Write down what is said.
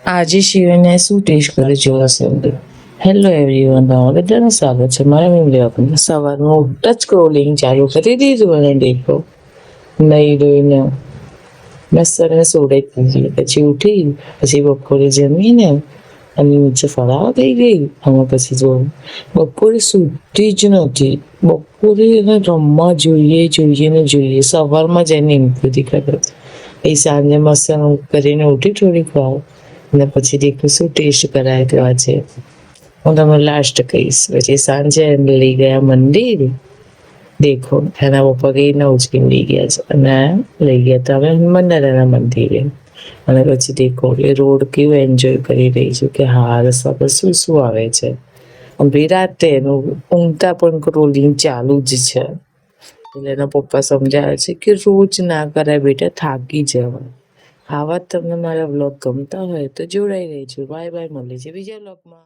આજે શિવને શું ટેસ્ટ કરે જોવા હશે. હેલો એવરીવન, તમારું બધાનું સ્વાગત છે મારા મીડિયા સવારમાં ઉઠતા જ સ્ક્રોલિંગ ચાલુ કરી દીધું અને દેખો નહીં જોઈને મસ્ત સોડે થઈ પછી ઉઠી પછી બપોરે જમીને અને નીચે ફરાવા થઈ ગઈ. અમે પછી જો બપોરે સુતી જ નથી. બપોરે એને રમવા જોઈએ. સવારમાં જઈને ઇમ્પ્રુવ કરે એ સાંજે મસ્ત કરીને ઉઠી થોડીક વાર અને પછી દેખું શું ટેસ્ટ કરાય તો આજે હું તમને લાસ્ટ કહીશ. પછી સાંજે લઈ ગયા મંદિર. દેખો એના પપ્પા કઈને ઉચકીને લઈ ગયા છે અને લઈ ગયા હતા અમે હનુમાનદાદાના મંદિરે. અને પછી દેખો એ રોડ કેવું એન્જોય કરી રહી છું કે હા રસ્તા શું શું આવે છે. વિરાતે એનું ઊંઘતા પણ રોલિંગ ચાલુ જ છે. એટલે એના પપ્પા સમજાવે છે કે રોજ ના કરાય બેટા, થાકી જવાય. આવા તમને મારા વ્લોગ ગમતા હોય તો જોડાઈ રહેજો. બાય બાય, મળીએ છીએ બીજા વ્લોગમાં.